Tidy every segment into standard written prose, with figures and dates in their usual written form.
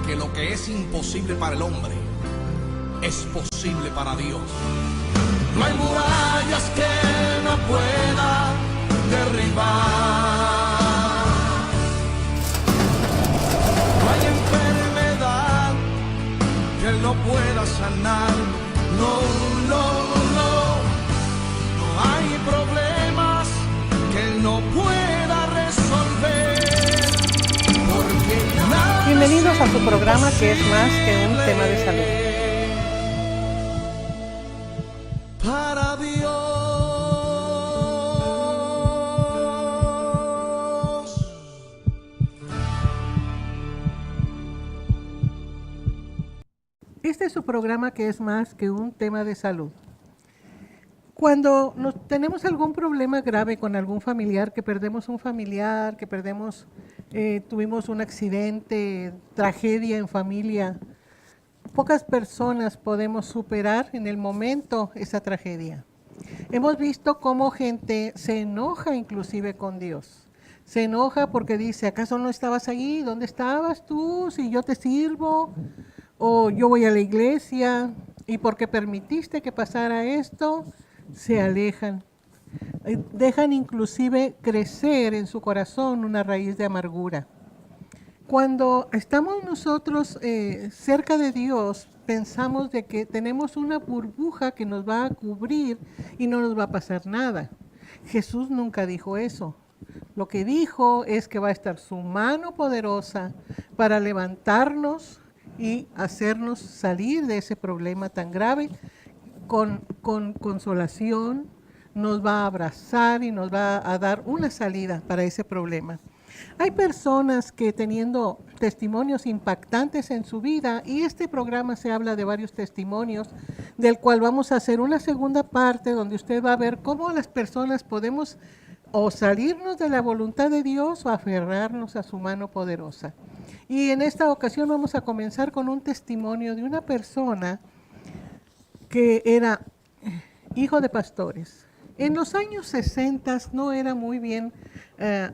que lo que es imposible para el hombre es posible para Dios. No hay murallas que no pueda derribar. No hay enfermedad que Él no pueda sanar. No, no, no. No hay problemas que Él no pueda resolver. Bienvenidos a su programa que es más que un tema de salud. Para Dios. Este es su programa que es más que un tema de salud. Cuando tenemos algún problema grave con algún familiar, que perdemos un familiar, que tuvimos un accidente, tragedia en familia, pocas personas podemos superar en el momento esa tragedia. Hemos visto cómo gente se enoja inclusive con Dios. Se enoja porque dice, ¿acaso no estabas ahí? ¿Dónde estabas tú? Si yo te sirvo, o yo voy a la iglesia, y porque permitiste que pasara esto, se alejan. Dejan inclusive crecer en su corazón una raíz de amargura. Cuando estamos nosotros cerca de Dios, pensamos de que tenemos una burbuja que nos va a cubrir y no nos va a pasar nada. Jesús nunca dijo eso. Lo que dijo es que va a estar su mano poderosa para levantarnos y hacernos salir de ese problema tan grave con consolación. Nos va a abrazar y nos va a dar una salida para ese problema. Hay personas que teniendo testimonios impactantes en su vida, y este programa se habla de varios testimonios, del cual vamos a hacer una segunda parte donde usted va a ver cómo las personas podemos o salirnos de la voluntad de Dios o aferrarnos a su mano poderosa. Y en esta ocasión vamos a comenzar con un testimonio de una persona que era hijo de pastores. En los años 60 no era muy bien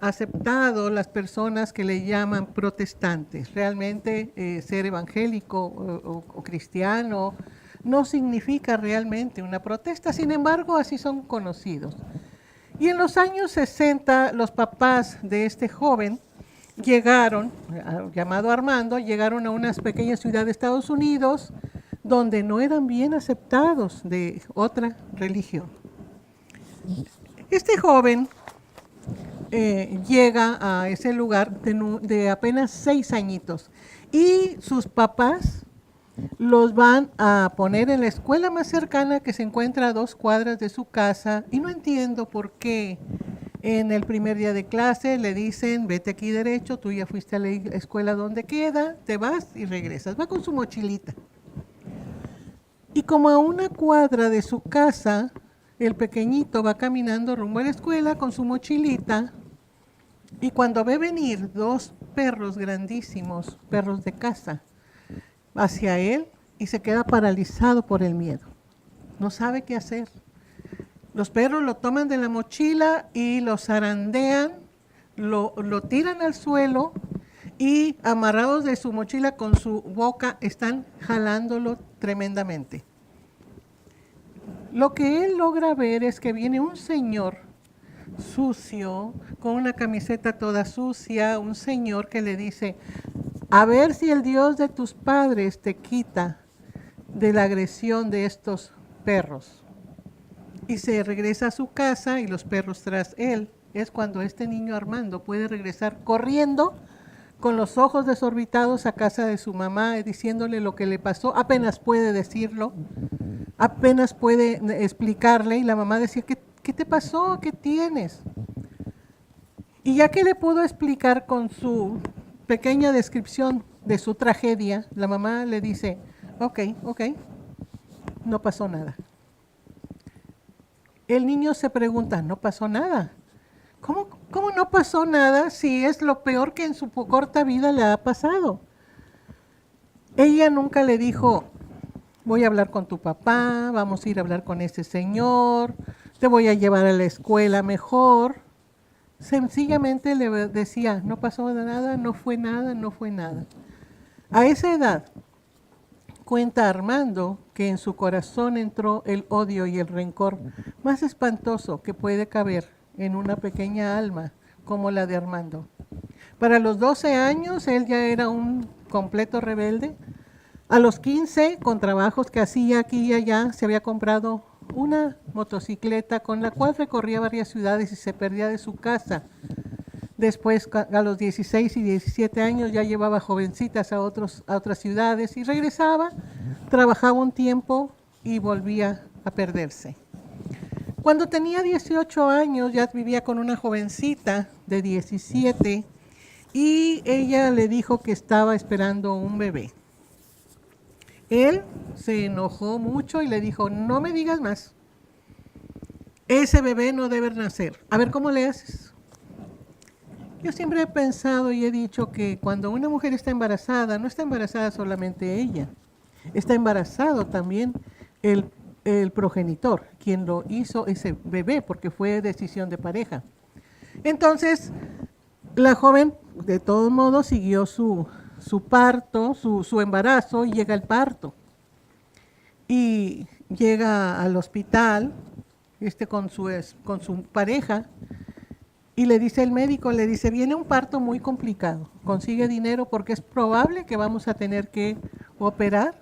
aceptado las personas que le llaman protestantes. Realmente ser evangélico o cristiano no significa realmente una protesta, sin embargo así son conocidos. Y en los años 60 los papás de este joven llegaron, llamado Armando, llegaron a unas pequeñas ciudades de Estados Unidos donde no eran bien aceptados de otra religión. Este joven llega a ese lugar de apenas 6 añitos y sus papás los van a poner en la escuela más cercana que se encuentra a 2 cuadras de su casa, y no entiendo por qué en el primer día de clase le dicen vete aquí derecho, tú ya fuiste a la escuela donde queda, te vas y regresas. Va con su mochilita. Y como a 1 cuadra de su casa, el pequeñito va caminando rumbo a la escuela con su mochilita, y cuando ve venir 2 perros grandísimos, perros de caza, hacia él, y se queda paralizado por el miedo. No sabe qué hacer. Los perros lo toman de la mochila y lo zarandean, lo tiran al suelo, y amarrados de su mochila con su boca están jalándolo tremendamente. Lo que él logra ver es que viene un señor sucio, con una camiseta toda sucia, un señor que le dice, a ver si el Dios de tus padres te quita de la agresión de estos perros. Y se regresa a su casa y los perros tras él. Es cuando este niño Armando puede regresar corriendo con los ojos desorbitados a casa de su mamá, diciéndole lo que le pasó. Apenas puede decirlo, apenas puede explicarle, y la mamá decía, ¿qué te pasó? ¿Qué tienes? Y ya que le pudo explicar con su pequeña descripción de su tragedia, la mamá le dice, ok, no pasó nada. El niño se pregunta, ¿no pasó nada? ¿Cómo no pasó nada si es lo peor que en su corta vida le ha pasado? Ella nunca le dijo, voy a hablar con tu papá, vamos a ir a hablar con ese señor, te voy a llevar a la escuela mejor. Sencillamente le decía, no pasó nada, no fue nada. A esa edad, cuenta Armando que en su corazón entró el odio y el rencor más espantoso que puede caber en una pequeña alma como la de Armando. Para los 12 años él ya era un completo rebelde. A los 15, con trabajos que hacía aquí y allá, se había comprado una motocicleta con la cual recorría varias ciudades y se perdía de su casa. Después, a los 16 y 17 años, ya llevaba jovencitas a otras ciudades y regresaba, trabajaba un tiempo y volvía a perderse. Cuando tenía 18 años, ya vivía con una jovencita de 17 y ella le dijo que estaba esperando un bebé. Él se enojó mucho y le dijo, no me digas más, ese bebé no debe nacer. A ver, ¿cómo le haces? Yo siempre he pensado y he dicho que cuando una mujer está embarazada, no está embarazada solamente ella, está embarazado también el progenitor, quien lo hizo ese bebé, porque fue decisión de pareja. Entonces, la joven, de todos modos, siguió su parto, su embarazo, y llega el parto. Y llega al hospital con su pareja, y le dice el médico, le dice, viene un parto muy complicado, consigue dinero porque es probable que vamos a tener que operar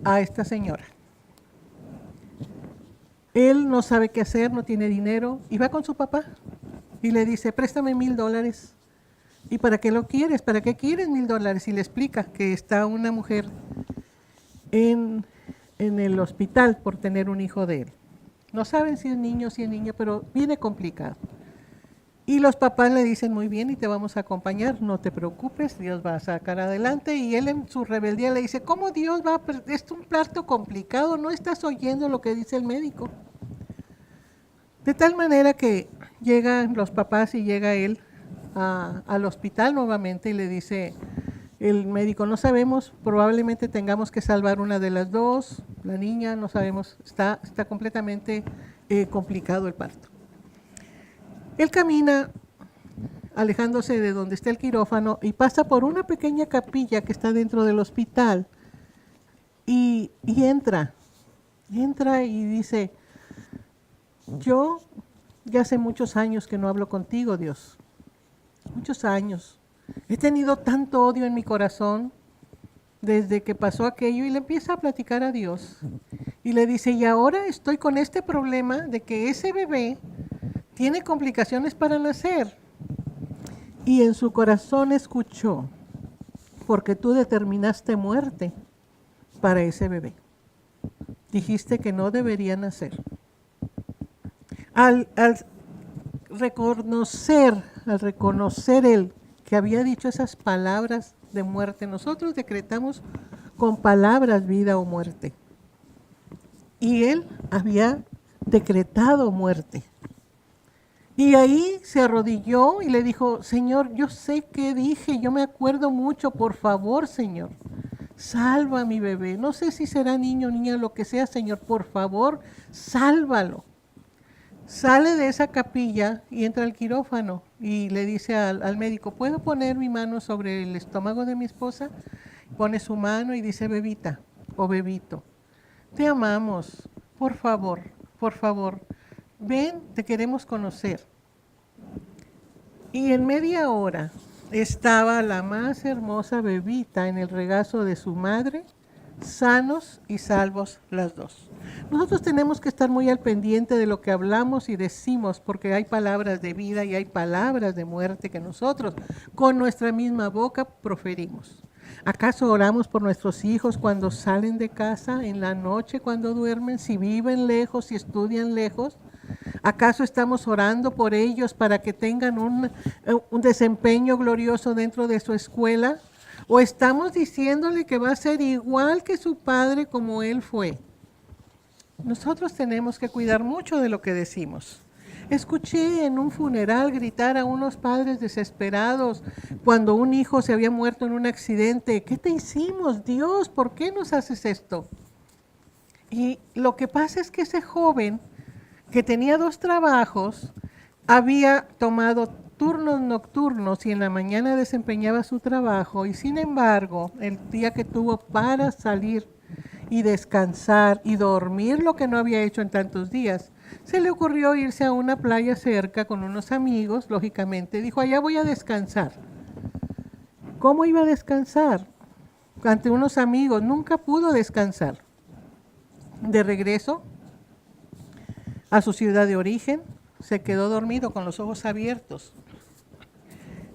a esta señora. Él no sabe qué hacer, no tiene dinero, y va con su papá y le dice, préstame $1,000. ¿Y para qué lo quieres? ¿Para qué quieres $1,000? Y le explica que está una mujer en el hospital por tener un hijo de él. No saben si es niño o si es niña, pero viene complicado. Y los papás le dicen, muy bien, y te vamos a acompañar, no te preocupes, Dios va a sacar adelante. Y él en su rebeldía le dice, ¿cómo Dios va a es un parto complicado? ¿No estás oyendo lo que dice el médico? De tal manera que llegan los papás y llega él al hospital nuevamente y le dice el médico, no sabemos, probablemente tengamos que salvar una de las dos, la niña, no sabemos, está completamente complicado el parto. Él camina alejándose de donde está el quirófano y pasa por una pequeña capilla que está dentro del hospital y entra y dice, yo ya hace muchos años que no hablo contigo, Dios, muchos años. He tenido tanto odio en mi corazón desde que pasó aquello, y le empieza a platicar a Dios. Y le dice, y ahora estoy con este problema de que ese bebé tiene complicaciones para nacer. Y en su corazón escuchó, porque tú determinaste muerte para ese bebé. Dijiste que no debería nacer. Al reconocer él que había dicho esas palabras de muerte, nosotros decretamos con palabras vida o muerte. Y él había decretado muerte. Y ahí se arrodilló y le dijo, Señor, yo sé qué dije, yo me acuerdo mucho, por favor, Señor, salva a mi bebé. No sé si será niño o niña, lo que sea, Señor, por favor, sálvalo. Sale de esa capilla y entra al quirófano y le dice al médico, ¿puedo poner mi mano sobre el estómago de mi esposa? Pone su mano y dice, bebita o bebito, te amamos, por favor, ven, te queremos conocer. Y en media hora estaba la más hermosa bebita en el regazo de su madre, sanos y salvos las dos. Nosotros tenemos que estar muy al pendiente de lo que hablamos y decimos, porque hay palabras de vida y hay palabras de muerte que nosotros con nuestra misma boca proferimos. ¿Acaso oramos por nuestros hijos cuando salen de casa, en la noche cuando duermen, si viven lejos, si estudian lejos? ¿Acaso estamos orando por ellos para que tengan un desempeño glorioso dentro de su escuela? ¿O estamos diciéndole que va a ser igual que su padre como él fue? Nosotros tenemos que cuidar mucho de lo que decimos. Escuché en un funeral gritar a unos padres desesperados cuando un hijo se había muerto en un accidente. ¿Qué te hicimos, Dios? ¿Por qué nos haces esto? Y lo que pasa es que ese joven que tenía 2 trabajos había tomado turnos nocturnos y en la mañana desempeñaba su trabajo, y sin embargo, el día que tuvo para salir y descansar y dormir lo que no había hecho en tantos días, se le ocurrió irse a una playa cerca con unos amigos, lógicamente. Dijo, allá voy a descansar. ¿Cómo iba a descansar? Ante unos amigos, nunca pudo descansar. De regreso a su ciudad de origen, se quedó dormido con los ojos abiertos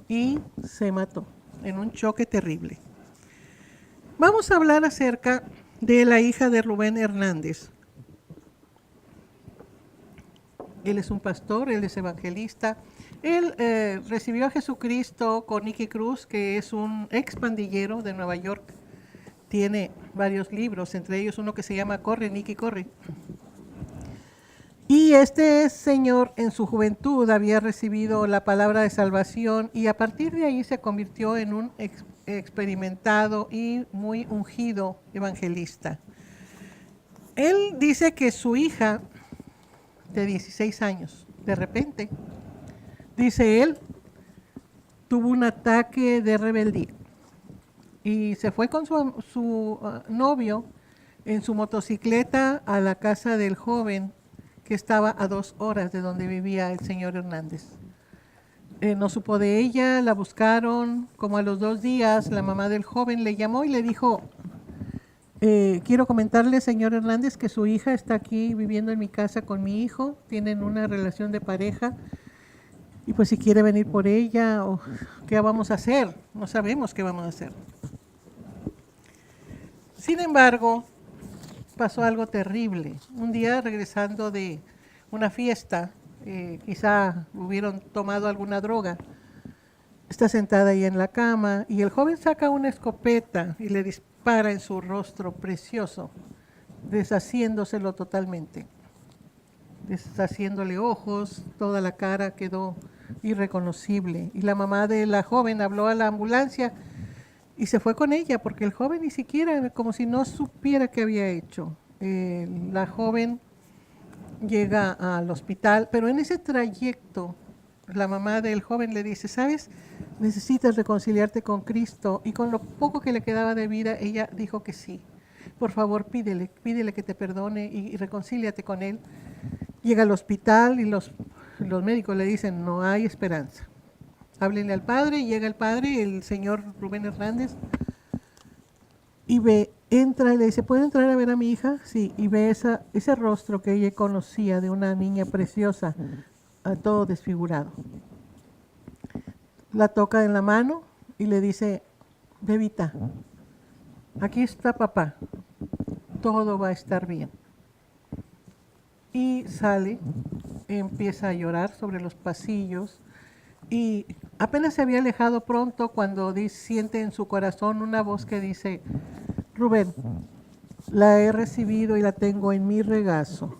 y se mató en un choque terrible. Vamos a hablar acerca de la hija de Rubén Hernández. Él es un pastor, él es evangelista. Él recibió a Jesucristo con Nicky Cruz, que es un ex pandillero de Nueva York. Tiene varios libros, entre ellos uno que se llama Corre, Nicky, corre. Y este señor en su juventud había recibido la palabra de salvación y a partir de ahí se convirtió en un experimentado y muy ungido evangelista. Él dice que su hija de 16 años, de repente, dice él, tuvo un ataque de rebeldía y se fue con su novio en su motocicleta a la casa del joven que estaba a 2 horas de donde vivía el señor Hernández. No supo de ella, la buscaron, como a los 2 días la mamá del joven le llamó y le dijo, quiero comentarle, señor Hernández, que su hija está aquí viviendo en mi casa con mi hijo, tienen una relación de pareja y pues si quiere venir por ella o qué vamos a hacer, no sabemos qué vamos a hacer. Sin embargo, pasó algo terrible. Un día regresando de una fiesta, quizá hubieron tomado alguna droga, está sentada ahí en la cama y el joven saca una escopeta y le dispara en su rostro precioso, deshaciéndoselo totalmente, deshaciéndole ojos, toda la cara quedó irreconocible. Y la mamá de la joven habló a la ambulancia y se fue con ella porque el joven ni siquiera, como si no supiera qué había hecho. La joven llega al hospital, pero en ese trayecto la mamá del joven le dice, ¿sabes? Necesitas reconciliarte con Cristo. Y con lo poco que le quedaba de vida, ella dijo que sí. Por favor, pídele que te perdone y reconcíliate con él. Llega al hospital y los médicos le dicen, no hay esperanza. Háblenle al padre, llega el padre, el señor Rubén Hernández, y entra y le dice, ¿puedo entrar a ver a mi hija? Sí, y ve ese rostro que ella conocía de una niña preciosa, todo desfigurado. La toca en la mano y le dice, bebita, aquí está papá, todo va a estar bien. Y sale, empieza a llorar sobre los pasillos y apenas se había alejado pronto cuando siente en su corazón una voz que dice, Rubén, la he recibido y la tengo en mi regazo.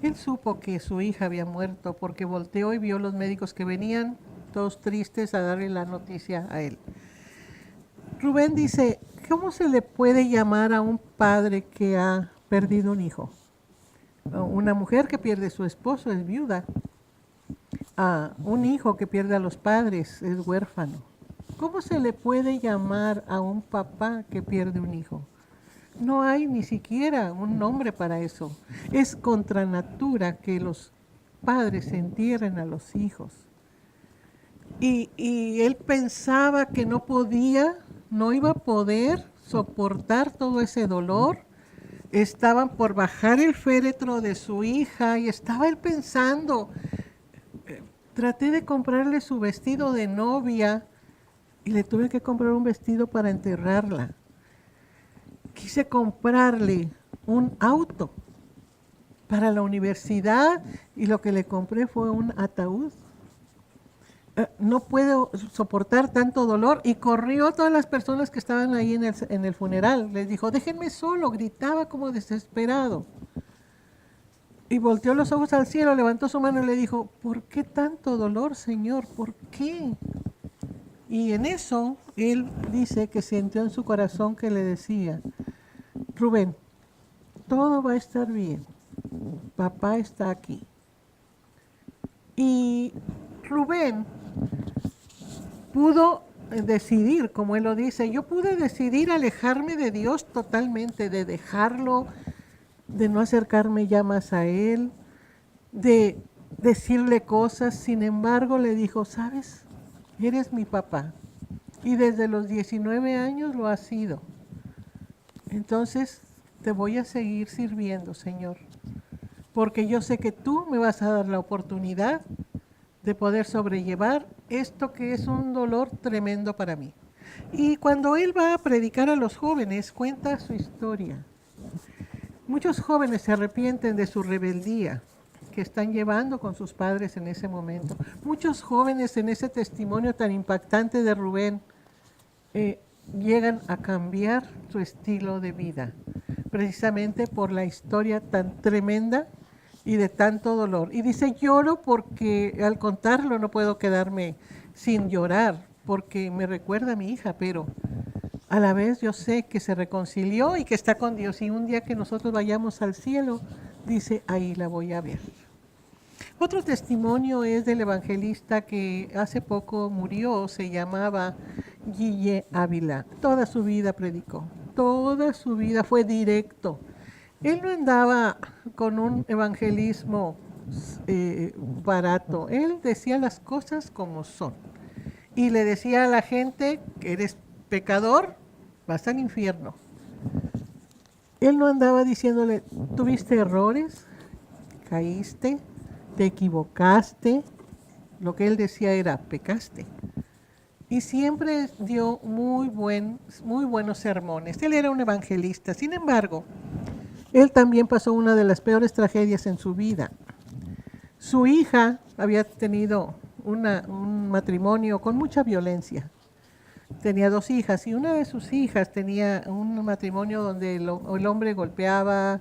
Él supo que su hija había muerto porque volteó y vio los médicos que venían, todos tristes, a darle la noticia a él. Rubén dice, ¿cómo se le puede llamar a un padre que ha perdido un hijo? Una mujer que pierde a su esposo es viuda. Un hijo que pierde a los padres es huérfano. ¿Cómo se le puede llamar a un papá que pierde un hijo? No hay ni siquiera un nombre para eso. Es contra natura que los padres entierren a los hijos. Y él pensaba que no iba a poder soportar todo ese dolor. Estaban por bajar el féretro de su hija y estaba él pensando, traté de comprarle su vestido de novia y le tuve que comprar un vestido para enterrarla. Quise comprarle un auto para la universidad y lo que le compré fue un ataúd. No puedo soportar tanto dolor, y corrió a todas las personas que estaban ahí en el funeral. Les dijo, déjenme solo, gritaba como desesperado. Y volteó los ojos al cielo, levantó su mano y le dijo, ¿por qué tanto dolor, Señor? ¿Por qué? Y en eso, él dice que sintió en su corazón que le decía, Rubén, todo va a estar bien, papá está aquí. Y Rubén pudo decidir, como él lo dice, yo pude decidir alejarme de Dios totalmente, de dejarlo, de no acercarme ya más a él, de decirle cosas. Sin embargo, le dijo, ¿sabes? Eres mi papá. Y desde los 19 años lo has sido. Entonces, te voy a seguir sirviendo, Señor. Porque yo sé que tú me vas a dar la oportunidad de poder sobrellevar esto que es un dolor tremendo para mí. Y cuando él va a predicar a los jóvenes, cuenta su historia. Muchos jóvenes se arrepienten de su rebeldía que están llevando con sus padres en ese momento. Muchos jóvenes en ese testimonio tan impactante de Rubén llegan a cambiar su estilo de vida, precisamente por la historia tan tremenda y de tanto dolor. Y dice, lloro porque al contarlo no puedo quedarme sin llorar, porque me recuerda a mi hija, pero a la vez yo sé que se reconcilió y que está con Dios. Y un día que nosotros vayamos al cielo, dice, ahí la voy a ver. Otro testimonio es del evangelista que hace poco murió, se llamaba Guille Ávila. Toda su vida predicó, toda su vida fue directo. Él no andaba con un evangelismo barato, él decía las cosas como son. Y le decía a la gente que eres pecador, vas al infierno. Él no andaba diciéndole, tuviste errores, caíste, te equivocaste. Lo que él decía era, pecaste. Y siempre dio muy buenos sermones. Él era un evangelista. Sin embargo, él también pasó una de las peores tragedias en su vida. Su hija había tenido un matrimonio con mucha violencia. Tenía 2 hijas y una de sus hijas tenía un matrimonio donde el hombre golpeaba.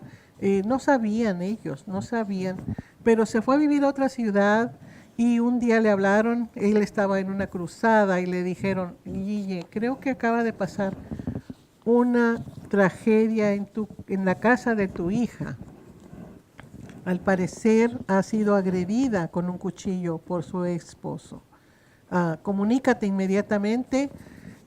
No sabían ellos, no sabían, pero se fue a vivir a otra ciudad y un día le hablaron, él estaba en una cruzada y le dijeron, Guille, creo que acaba de pasar una tragedia en la casa de tu hija. Al parecer ha sido agredida con un cuchillo por su esposo. Comunícate inmediatamente.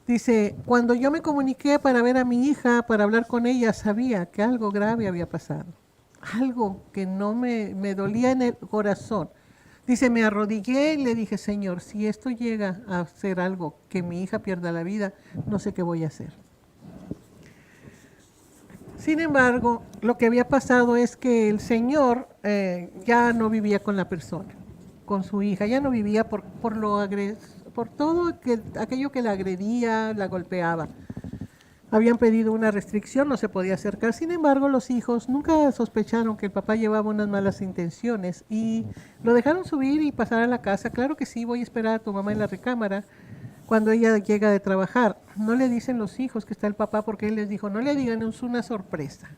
Dice, cuando yo me comuniqué para ver a mi hija, para hablar con ella, sabía que algo grave había pasado. Algo que no me dolía en el corazón. Dice, me arrodillé y le dije, Señor, si esto llega a ser algo que mi hija pierda la vida, no sé qué voy a hacer. Sin embargo, lo que había pasado es que el Señor ya no vivía con la persona, con su hija, ya no vivía por todo aquello que la agredía, la golpeaba. Habían pedido una restricción, no se podía acercar. Sin embargo, los hijos nunca sospecharon que el papá llevaba unas malas intenciones y lo dejaron subir y pasar a la casa. Claro que sí, voy a esperar a tu mamá en la recámara cuando ella llega de trabajar. No le dicen los hijos que está el papá porque él les dijo, no le digan, es una sorpresa.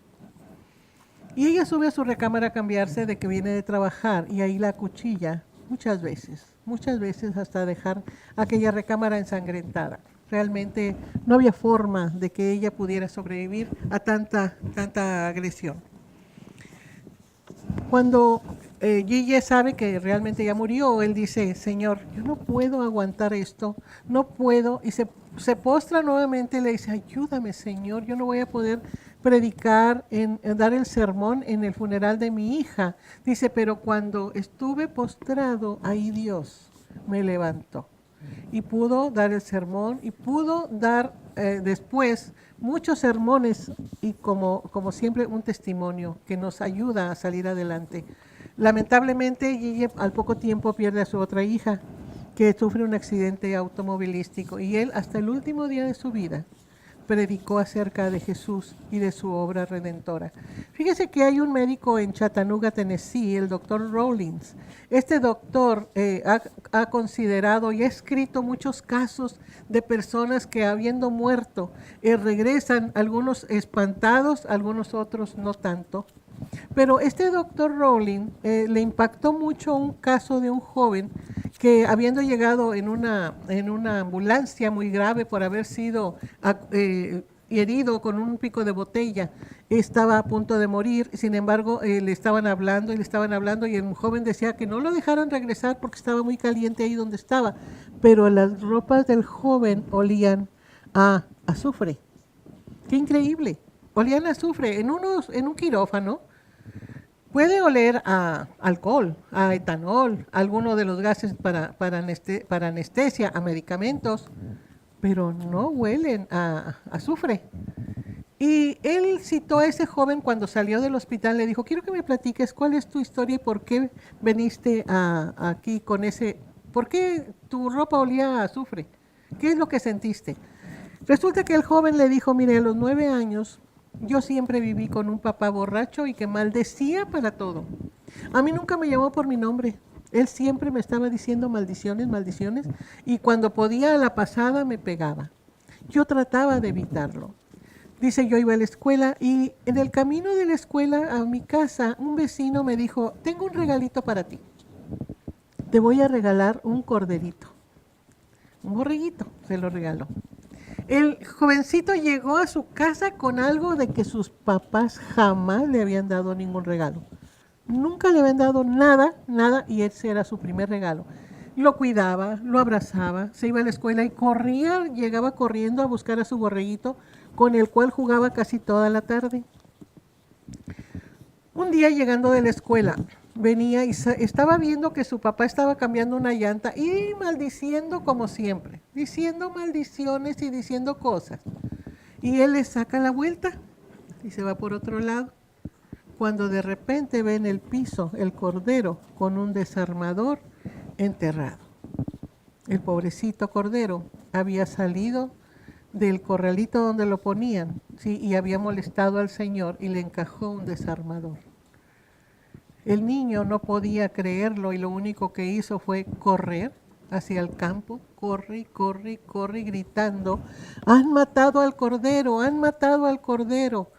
Y ella sube a su recámara a cambiarse de que viene de trabajar y ahí la acuchilla muchas veces hasta dejar aquella recámara ensangrentada. Realmente no había forma de que ella pudiera sobrevivir a tanta agresión. Cuando Guille sabe que realmente ya murió, él dice, Señor, yo no puedo aguantar esto, no puedo, y se postra nuevamente y le dice, ayúdame, Señor, yo no voy a poder predicar, dar el sermón en el funeral de mi hija. Dice, pero cuando estuve postrado, ahí Dios me levantó y pudo dar el sermón y pudo dar después muchos sermones y como siempre un testimonio que nos ayuda a salir adelante. Lamentablemente, Guille al poco tiempo pierde a su otra hija que sufre un accidente automovilístico y él hasta el último día de su vida predicó acerca de Jesús y de su obra redentora. Fíjese que hay un médico en Chattanooga, Tennessee, el doctor Rawlings. Este doctor ha considerado y ha escrito muchos casos de personas que habiendo muerto regresan, algunos espantados, algunos otros no tanto. Pero este doctor Rowling le impactó mucho un caso de un joven que habiendo llegado en una ambulancia muy grave por haber sido herido con un pico de botella, estaba a punto de morir. Sin embargo, le estaban hablando y el joven decía que no lo dejaran regresar porque estaba muy caliente ahí donde estaba, pero las ropas del joven olían a azufre. ¡Qué increíble! Olían a azufre. En un quirófano puede oler a alcohol, a etanol, a alguno de los gases para anestesia, a medicamentos, pero no huelen a azufre. Y él citó a ese joven cuando salió del hospital, le dijo, quiero que me platiques cuál es tu historia y por qué viniste aquí con ¿por qué tu ropa olía a azufre? ¿Qué es lo que sentiste? Resulta que el joven le dijo, mire, a los 9 años yo siempre viví con un papá borracho y que maldecía para todo. A mí nunca me llamó por mi nombre. Él siempre me estaba diciendo maldiciones, maldiciones, y cuando podía a la pasada me pegaba. Yo trataba de evitarlo. Dice, yo iba a la escuela y en el camino de la escuela a mi casa, un vecino me dijo, tengo un regalito para ti. Te voy a regalar un corderito. Un borreguito, se lo regaló. El jovencito llegó a su casa con algo de que sus papás jamás le habían dado ningún regalo. Nunca le habían dado nada, y ese era su primer regalo. Lo cuidaba, lo abrazaba, se iba a la escuela y llegaba corriendo a buscar a su borreguito, con el cual jugaba casi toda la tarde. Un día llegando de la escuela, venía y estaba viendo que su papá estaba cambiando una llanta y maldiciendo como siempre, diciendo maldiciones y diciendo cosas. Y él le saca la vuelta y se va por otro lado. Cuando de repente ve en el piso el cordero con un desarmador enterrado. El pobrecito cordero había salido del corralito donde lo ponían, ¿sí? Y había molestado al Señor y le encajó un desarmador. El niño no podía creerlo y lo único que hizo fue correr hacia el campo, corre, gritando, han matado al cordero, han matado al cordero.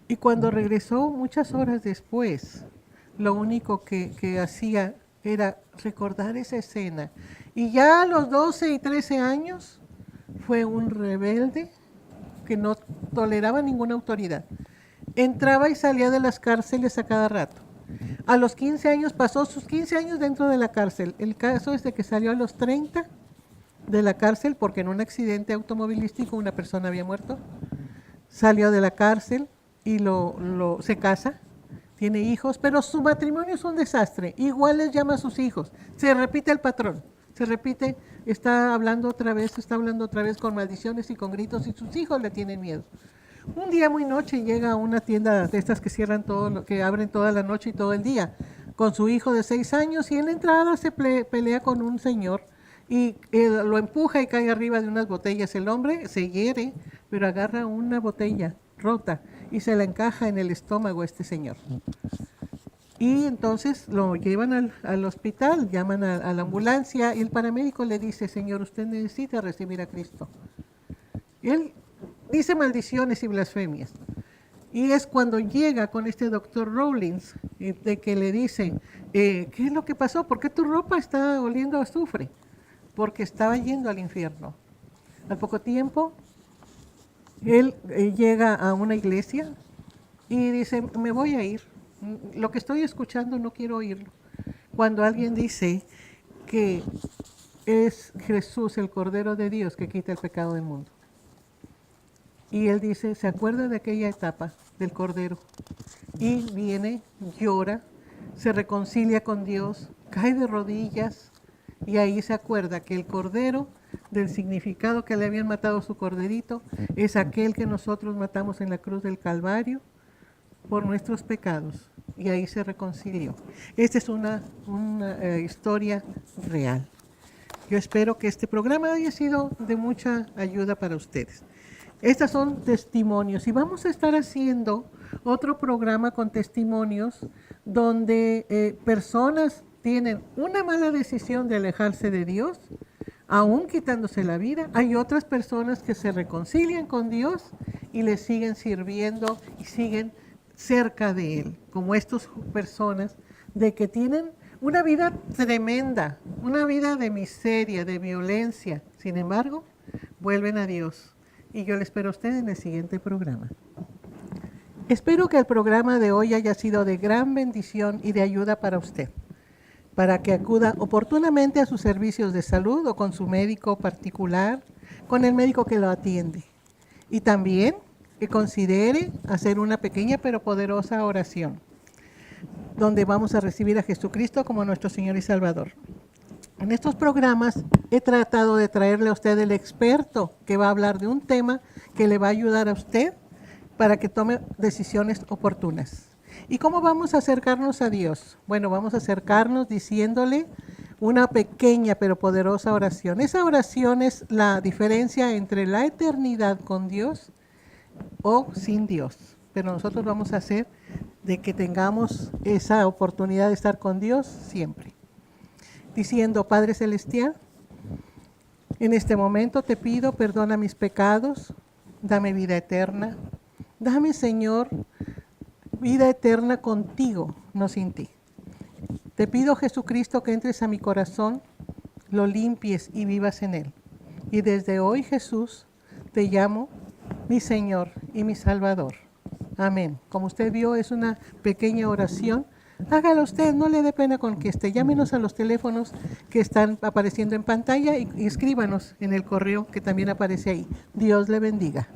Y cuando regresó muchas horas después, lo único que hacía era recordar esa escena. Y ya a los 12 y 13 años fue un rebelde que no toleraba ninguna autoridad. Entraba y salía de las cárceles a cada rato. A los 15 años pasó sus 15 años dentro de la cárcel. El caso es de que salió a los 30 de la cárcel porque en un accidente automovilístico una persona había muerto. Salió de la cárcel y se casa, tiene hijos, pero su matrimonio es un desastre. Igual les llama a sus hijos. Se repite el patrón. Se repite, está hablando otra vez con maldiciones y con gritos y sus hijos le tienen miedo. Un día muy noche llega a una tienda de estas que cierran que abren toda la noche y todo el día, con su hijo de 6 años y en la entrada se pelea con un señor y lo empuja y cae arriba de unas botellas. El hombre se hiere, pero agarra una botella rota y se la encaja en el estómago a este señor. Y entonces lo llevan al hospital, llaman a la ambulancia y el paramédico le dice, señor, usted necesita recibir a Cristo. Y él dice maldiciones y blasfemias. Y es cuando llega con este doctor Rawlings, de que le dicen, ¿qué es lo que pasó? ¿Por qué tu ropa está oliendo a azufre? Porque estaba yendo al infierno. Al poco tiempo, él llega a una iglesia y dice, me voy a ir. Lo que estoy escuchando no quiero oírlo. Cuando alguien dice que es Jesús el Cordero de Dios que quita el pecado del mundo. Y él dice, se acuerda de aquella etapa del Cordero. Y viene, llora, se reconcilia con Dios, cae de rodillas y ahí se acuerda que el Cordero, del significado que le habían matado a su corderito, es aquel que nosotros matamos en la cruz del Calvario por nuestros pecados. Y ahí se reconcilió. Esta es una historia real. Yo espero que este programa haya sido de mucha ayuda para ustedes. Estas son testimonios y vamos a estar haciendo otro programa con testimonios donde personas tienen una mala decisión de alejarse de Dios, aún quitándose la vida. Hay otras personas que se reconcilian con Dios y le siguen sirviendo y siguen cerca de Él, como estas personas de que tienen una vida tremenda, una vida de miseria, de violencia. Sin embargo, vuelven a Dios y yo le espero a usted en el siguiente programa. Espero que el programa de hoy haya sido de gran bendición y de ayuda para usted, para que acuda oportunamente a sus servicios de salud o con su médico particular, con el médico que lo atiende. Y también que considere hacer una pequeña pero poderosa oración, donde vamos a recibir a Jesucristo como nuestro Señor y Salvador. En estos programas he tratado de traerle a usted el experto que va a hablar de un tema que le va a ayudar a usted para que tome decisiones oportunas. ¿Y cómo vamos a acercarnos a Dios? Bueno, vamos a acercarnos diciéndole una pequeña pero poderosa oración. Esa oración es la diferencia entre la eternidad con Dios o sin Dios. Pero nosotros vamos a hacer de que tengamos esa oportunidad de estar con Dios siempre. Diciendo, Padre Celestial, en este momento te pido, perdona mis pecados, dame vida eterna. Dame, Señor, vida eterna contigo, no sin ti. Te pido, Jesucristo, que entres a mi corazón, lo limpies y vivas en él. Y desde hoy, Jesús, te llamo mi Señor y mi Salvador. Amén. Como usted vio, es una pequeña oración. Hágalo usted, no le dé pena con que esté. Llámenos a los teléfonos que están apareciendo en pantalla y escríbanos en el correo que también aparece ahí. Dios le bendiga.